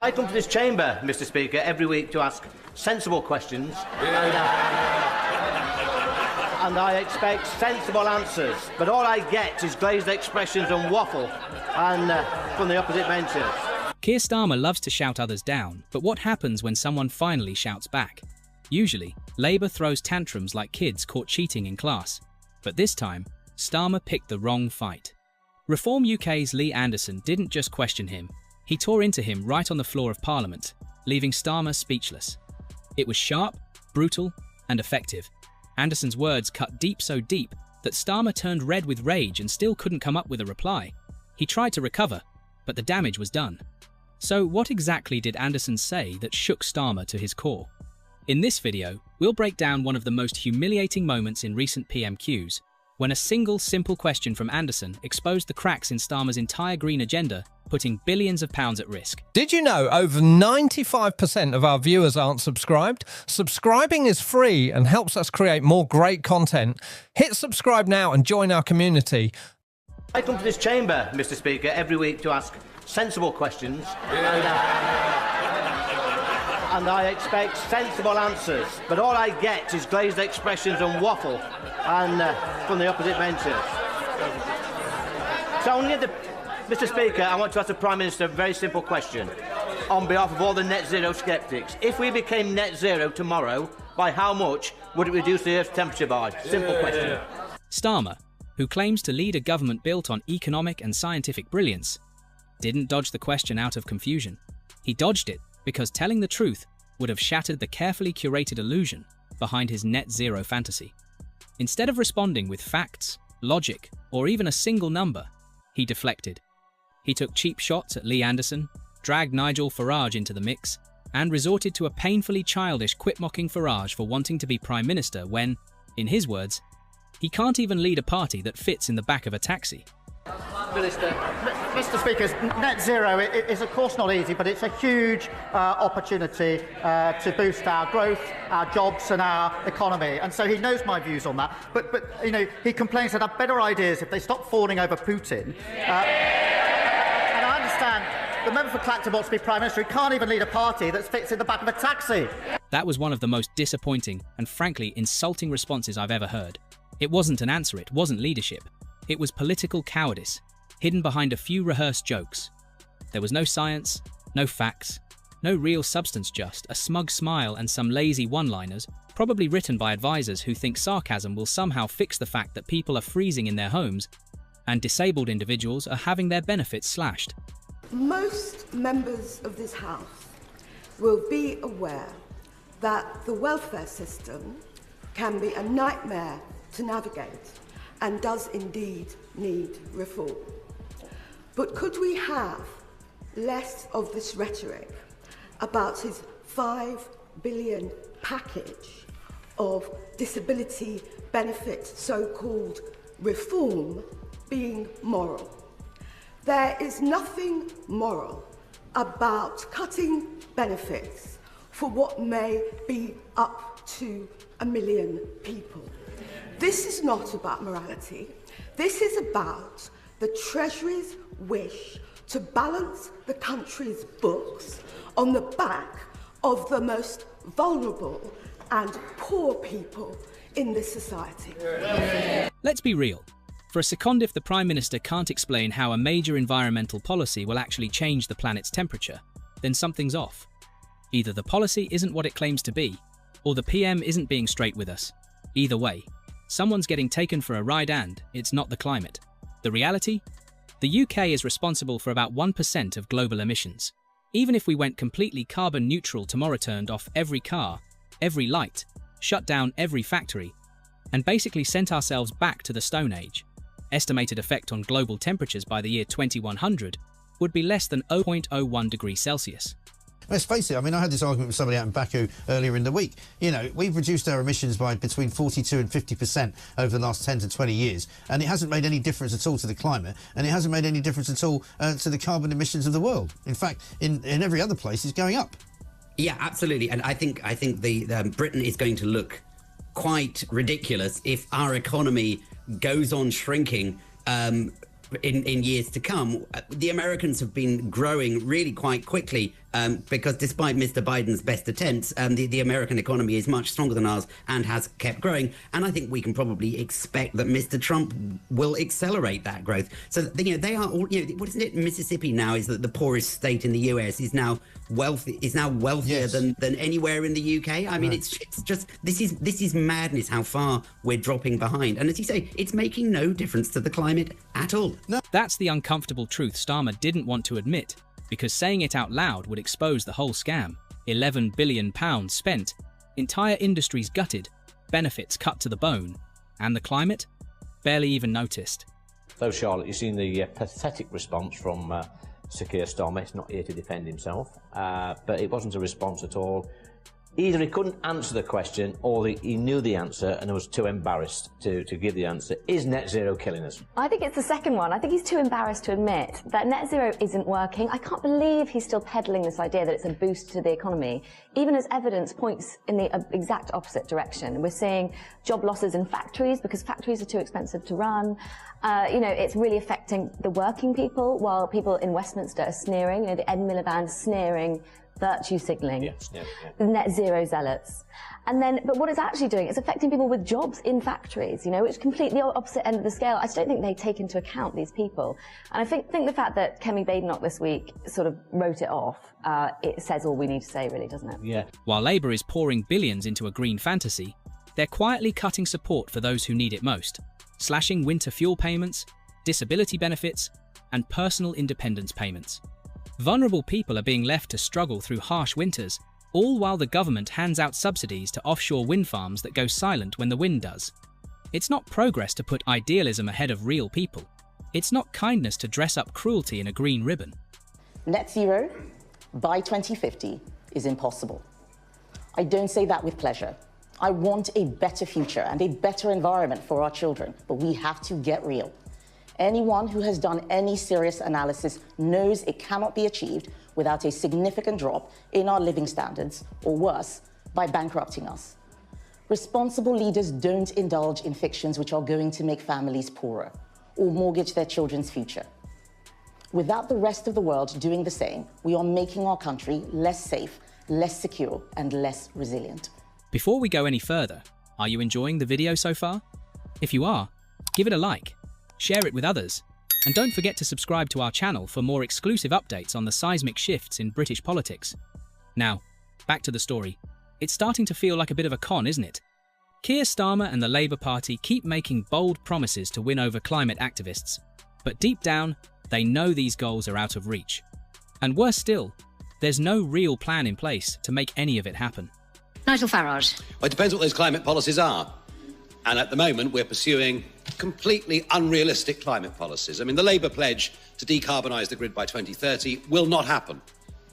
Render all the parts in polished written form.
I come to this chamber, Mr. Speaker, every week to ask sensible questions, and I expect sensible answers. But all I get is glazed expressions and waffle from the opposite benches. Keir Starmer loves to shout others down, but what happens when someone finally shouts back? Usually, Labour throws tantrums like kids caught cheating in class. But this time, Starmer picked the wrong fight. Reform UK's Lee Anderson didn't just question him, he tore into him right on the floor of Parliament, leaving Starmer speechless. It was sharp, brutal, and effective. Anderson's words cut deep so deep that Starmer turned red with rage and still couldn't come up with a reply. He tried to recover, but the damage was done. So what exactly did Anderson say that shook Starmer to his core? In this video, we'll break down one of the most humiliating moments in recent PMQs, when a single simple question from Anderson exposed the cracks in Starmer's entire green agenda, putting billions of pounds at risk. Did you know over 95% of our viewers aren't subscribed? Subscribing is free and helps us create more great content. Hit subscribe now and join our community. I come to this chamber, Mr. Speaker, every week to ask sensible questions, and I expect sensible answers. But all I get is glazed expressions and waffle from the opposite benches. So Mr. Speaker, I want to ask the Prime Minister a very simple question on behalf of all the net zero sceptics. If we became net zero tomorrow, by how much would it reduce the Earth's temperature by? Simple question. Starmer, who claims to lead a government built on economic and scientific brilliance, didn't dodge the question out of confusion. He dodged it because telling the truth would have shattered the carefully curated illusion behind his net zero fantasy. Instead of responding with facts, logic, or even a single number, he deflected. He took cheap shots at Lee Anderson, dragged Nigel Farage into the mix, and resorted to a painfully childish quip-mocking Farage for wanting to be Prime Minister when, in his words, he can't even lead a party that fits in the back of a taxi. Mr. Speaker, net zero is of course not easy, but it's a huge opportunity to boost our growth, our jobs and our economy. And so he knows my views on that. But you know, he complains that have better ideas if they stop fawning over Putin. And I understand the member for Clacton wants to be Prime Minister. He can't even lead a party that fits in the back of a taxi. That was one of the most disappointing and frankly insulting responses I've ever heard. It wasn't an answer, it wasn't leadership. It was political cowardice, hidden behind a few rehearsed jokes. There was no science, no facts, no real substance, just a smug smile and some lazy one-liners, probably written by advisors who think sarcasm will somehow fix the fact that people are freezing in their homes and disabled individuals are having their benefits slashed. Most members of this House will be aware that the welfare system can be a nightmare to navigate and does indeed need reform. But could we have less of this rhetoric about his £5 billion package of disability benefit so-called reform being moral? There is nothing moral about cutting benefits for what may be up to 1 million people. This is not about morality. This is about the Treasury's wish to balance the country's books on the back of the most vulnerable and poor people in this society. Let's be real. For a second, if the Prime Minister can't explain how a major environmental policy will actually change the planet's temperature, then something's off. Either the policy isn't what it claims to be, or the PM isn't being straight with us. Either way, someone's getting taken for a ride and it's not the climate. The reality? The UK is responsible for about 1% of global emissions. Even if we went completely carbon neutral tomorrow, turned off every car, every light, shut down every factory, and basically sent ourselves back to the Stone Age, estimated effect on global temperatures by the year 2100 would be less than 0.01 degrees Celsius. Let's face it, I mean, I had this argument with somebody out in Baku earlier in the week. You know, we've reduced our emissions by between 42 and 50% over the last 10 to 20 years, and it hasn't made any difference at all to the climate, and it hasn't made any difference at all to the carbon emissions of the world. In fact, in every other place, it's going up. Yeah, absolutely. And I think the Britain is going to look quite ridiculous if our economy goes on shrinking in years to come. The Americans have been growing really quite quickly because despite Mr. Biden's best attempts, the American economy is much stronger than ours and has kept growing. And I think we can probably expect that Mr. Trump will accelerate that growth. So, they are all, what isn't it? Mississippi now is the poorest state in the US, is now wealthier Yes. than anywhere in the UK. I mean, it's just, this is madness how far we're dropping behind. And as you say, it's making no difference to the climate at all. No. That's the uncomfortable truth Starmer didn't want to admit, because saying it out loud would expose the whole scam. £11 billion spent, entire industries gutted, benefits cut to the bone, and the climate? Barely even noticed. So, Charlotte, you've seen the pathetic response from Sir Keir Starmer. He's not here to defend himself, but it wasn't a response at all. Either he couldn't answer the question, or he knew the answer and was too embarrassed to give the answer. Is net zero killing us? I think it's the second one. I think he's too embarrassed to admit that net zero isn't working. I can't believe he's still peddling this idea that it's a boost to the economy, even as evidence points in the exact opposite direction. We're seeing job losses in factories because factories are too expensive to run. It's really affecting the working people, while people in Westminster are sneering, the Ed Miliband sneering, virtue signalling, the net zero zealots. But what it's actually doing is affecting people with jobs in factories, which is completely opposite end of the scale. I just don't think they take into account these people. And I think the fact that Kemi Badenoch this week sort of wrote it off, it says all we need to say, really, doesn't it? Yeah. While Labour is pouring billions into a green fantasy, they're quietly cutting support for those who need it most, slashing winter fuel payments, disability benefits, and personal independence payments. Vulnerable people are being left to struggle through harsh winters, all while the government hands out subsidies to offshore wind farms that go silent when the wind does. It's not progress to put idealism ahead of real people. It's not kindness to dress up cruelty in a green ribbon. Net zero by 2050 is impossible. I don't say that with pleasure. I want a better future and a better environment for our children, but we have to get real. Anyone who has done any serious analysis knows it cannot be achieved without a significant drop in our living standards, or worse, by bankrupting us. Responsible leaders don't indulge in fictions which are going to make families poorer or mortgage their children's future. Without the rest of the world doing the same, we are making our country less safe, less secure, and less resilient. Before we go any further, are you enjoying the video so far? If you are, give it a like, share it with others, and don't forget to subscribe to our channel for more exclusive updates on the seismic shifts in British politics. Now, back to the story. It's starting to feel like a bit of a con, isn't it? Keir Starmer and the Labour Party keep making bold promises to win over climate activists, but deep down, they know these goals are out of reach. And worse still, there's no real plan in place to make any of it happen. Nigel Farage. Well, it depends what those climate policies are. And at the moment, we're pursuing completely unrealistic climate policies. I mean, the Labour pledge to decarbonise the grid by 2030 will not happen,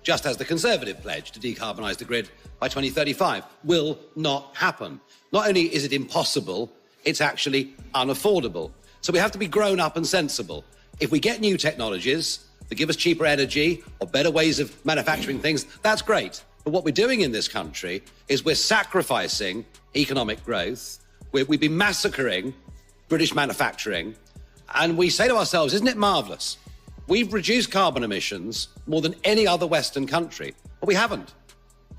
just as the Conservative pledge to decarbonise the grid by 2035 will not happen. Not only is it impossible, it's actually unaffordable. So we have to be grown up and sensible. If we get new technologies that give us cheaper energy or better ways of manufacturing things, that's great. But what we're doing in this country is we're sacrificing economic growth. We've been massacring British manufacturing, and we say to ourselves, isn't it marvellous? We've reduced carbon emissions more than any other Western country, but we haven't.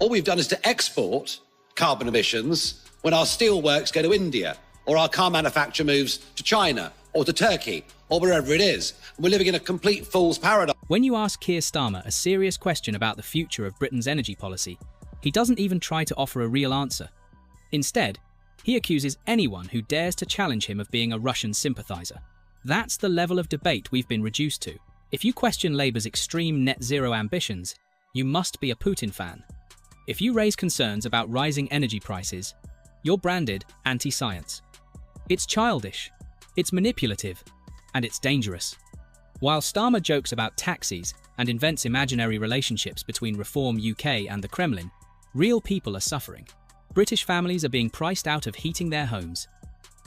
All we've done is to export carbon emissions when our steel works go to India, or our car manufacture moves to China, or to Turkey, or wherever it is. And we're living in a complete fool's paradise. When you ask Keir Starmer a serious question about the future of Britain's energy policy, he doesn't even try to offer a real answer. Instead, he accuses anyone who dares to challenge him of being a Russian sympathiser. That's the level of debate we've been reduced to. If you question Labour's extreme net zero ambitions, you must be a Putin fan. If you raise concerns about rising energy prices, you're branded anti-science. It's childish, it's manipulative, and it's dangerous. While Starmer jokes about taxis and invents imaginary relationships between Reform UK and the Kremlin, real people are suffering. British families are being priced out of heating their homes.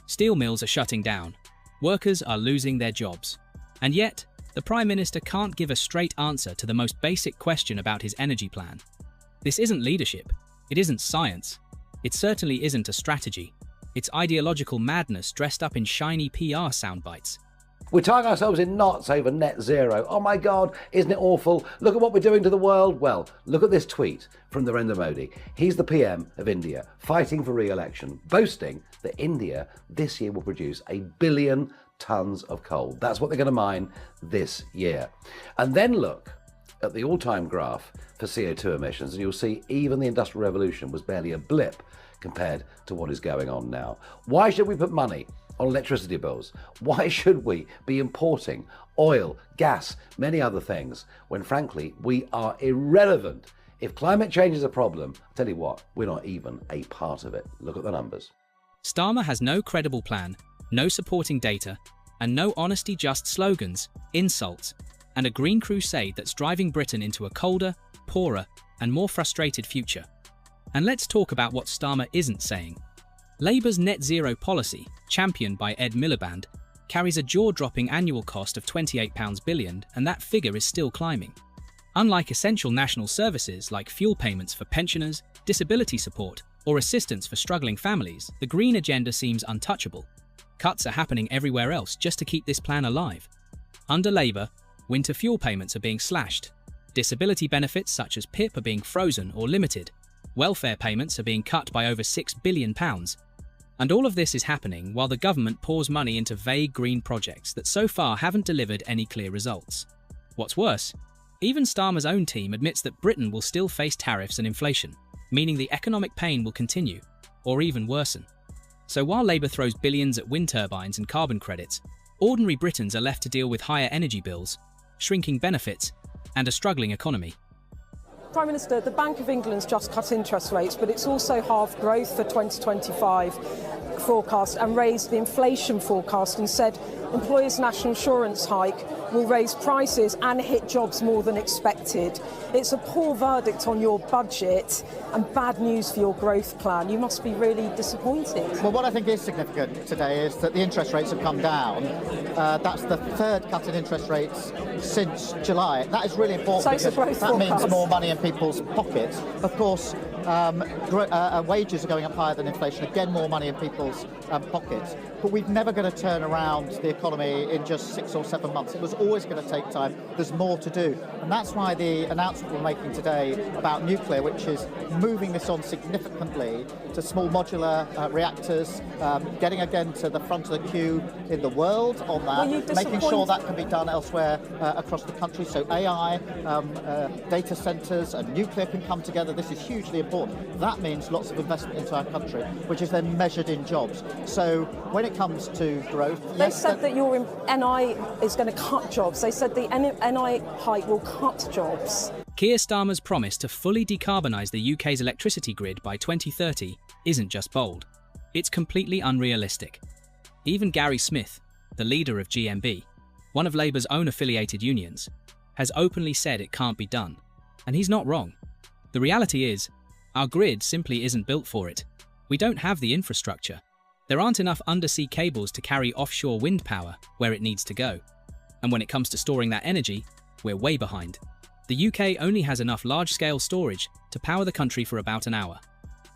Steel mills are shutting down. Workers are losing their jobs. And yet, the Prime Minister can't give a straight answer to the most basic question about his energy plan. This isn't leadership. It isn't science. It certainly isn't a strategy. It's ideological madness dressed up in shiny PR soundbites. We're tying ourselves in knots over net zero. Oh my God, isn't it awful? Look at what we're doing to the world. Well, look at this tweet from Narendra Modi. He's the PM of India, fighting for re-election, boasting that India this year will produce 1 billion tons of coal. That's what they're going to mine this year. And then look at the all-time graph for CO2 emissions, and you'll see even the Industrial Revolution was barely a blip compared to what is going on now. Why should we put money on electricity bills? Why should we be importing oil, gas, many other things, when frankly we are irrelevant? If climate change is a problem, I'll tell you what, we're not even a part of it. Look at the numbers. Starmer has no credible plan, no supporting data, and no honesty, just slogans, insults, and a green crusade that's driving Britain into a colder, poorer, and more frustrated future. And let's talk about what Starmer isn't saying. Labour's net zero policy, championed by Ed Miliband, carries a jaw-dropping annual cost of £28 billion, and that figure is still climbing. Unlike essential national services like fuel payments for pensioners, disability support, or assistance for struggling families, the green agenda seems untouchable. Cuts are happening everywhere else just to keep this plan alive. Under Labour, winter fuel payments are being slashed. Disability benefits such as PIP are being frozen or limited. Welfare payments are being cut by over £6 billion. And all of this is happening while the government pours money into vague green projects that so far haven't delivered any clear results. What's worse, even Starmer's own team admits that Britain will still face tariffs and inflation, meaning the economic pain will continue, or even worsen. So while Labour throws billions at wind turbines and carbon credits, ordinary Britons are left to deal with higher energy bills, shrinking benefits, and a struggling economy. Prime Minister, the Bank of England's just cut interest rates, but it's also halved growth for 2025 forecast and raised the inflation forecast and said employers' national insurance hike will raise prices and hit jobs more than expected. It's a poor verdict on your budget and bad news for your growth plan. You must be really disappointed. Well, what I think is significant today is that the interest rates have come down. That's the third cut in interest rates since July. That is really important because that means more money in people's pockets. Of course, wages are going up higher than inflation. Again, more money in people's pockets. But we're never going to turn around the economy in just 6 or 7 months. It was always going to take time. There's more to do. And that's why the announcement we're making today about nuclear, which is moving this on significantly to small modular reactors, getting again to the front of the queue in the world on that, making sure that can be done elsewhere across the country. So AI, data centres and nuclear can come together. This is hugely important. That means lots of investment into our country, which is then measured in jobs. So when it comes to growth... They said that your NI is going to cut jobs. They said the NI hike will cut jobs. Keir Starmer's promise to fully decarbonise the UK's electricity grid by 2030 isn't just bold, it's completely unrealistic. Even Gary Smith, the leader of GMB, one of Labour's own affiliated unions, has openly said it can't be done. And he's not wrong. The reality is, our grid simply isn't built for it. We don't have the infrastructure. There aren't enough undersea cables to carry offshore wind power where it needs to go. And when it comes to storing that energy, we're way behind. The UK only has enough large-scale storage to power the country for about an hour.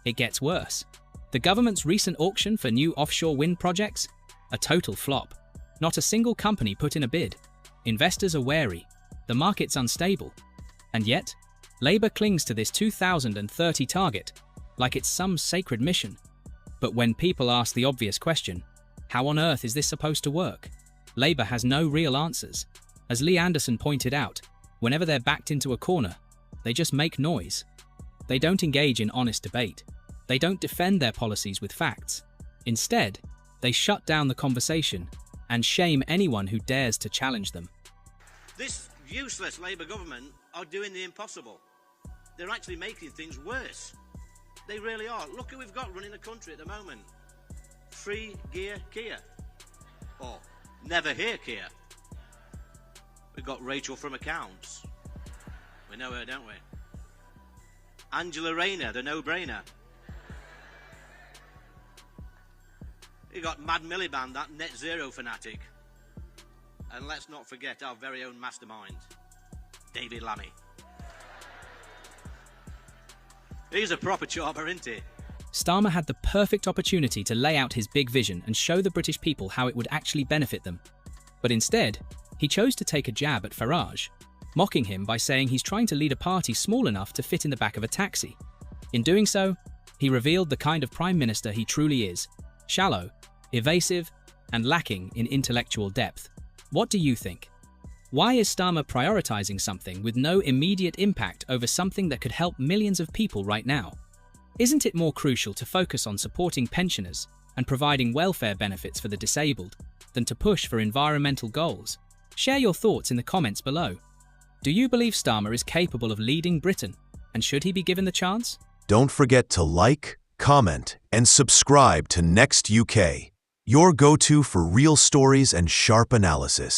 It gets worse. The government's recent auction for new offshore wind projects? A total flop. Not a single company put in a bid. Investors are wary. The market's unstable. And yet, Labour clings to this 2030 target like it's some sacred mission. But when people ask the obvious question, how on earth is this supposed to work? Labour has no real answers. As Lee Anderson pointed out, whenever they're backed into a corner, they just make noise. They don't engage in honest debate. They don't defend their policies with facts. Instead, they shut down the conversation and shame anyone who dares to challenge them. This useless Labour government are doing the impossible. They're actually making things worse. They really are. Look who we've got running the country at the moment. Free Gear Keir. Or Never Hear Keir. We've got Rachel from Accounts. We know her, don't we? Angela Rayner, the no-brainer. You got Mad Miliband, that net zero fanatic. And let's not forget our very own mastermind, David Lammy. He's a proper chopper, isn't he? Starmer had the perfect opportunity to lay out his big vision and show the British people how it would actually benefit them. But instead, he chose to take a jab at Farage, mocking him by saying he's trying to lead a party small enough to fit in the back of a taxi. In doing so, he revealed the kind of Prime Minister he truly is: shallow, evasive, and lacking in intellectual depth. What do you think? Why is Starmer prioritizing something with no immediate impact over something that could help millions of people right now? Isn't it more crucial to focus on supporting pensioners and providing welfare benefits for the disabled than to push for environmental goals? Share your thoughts in the comments below. Do you believe Starmer is capable of leading Britain, and should he be given the chance? Don't forget to like, comment, and subscribe to Next UK, your go-to for real stories and sharp analysis.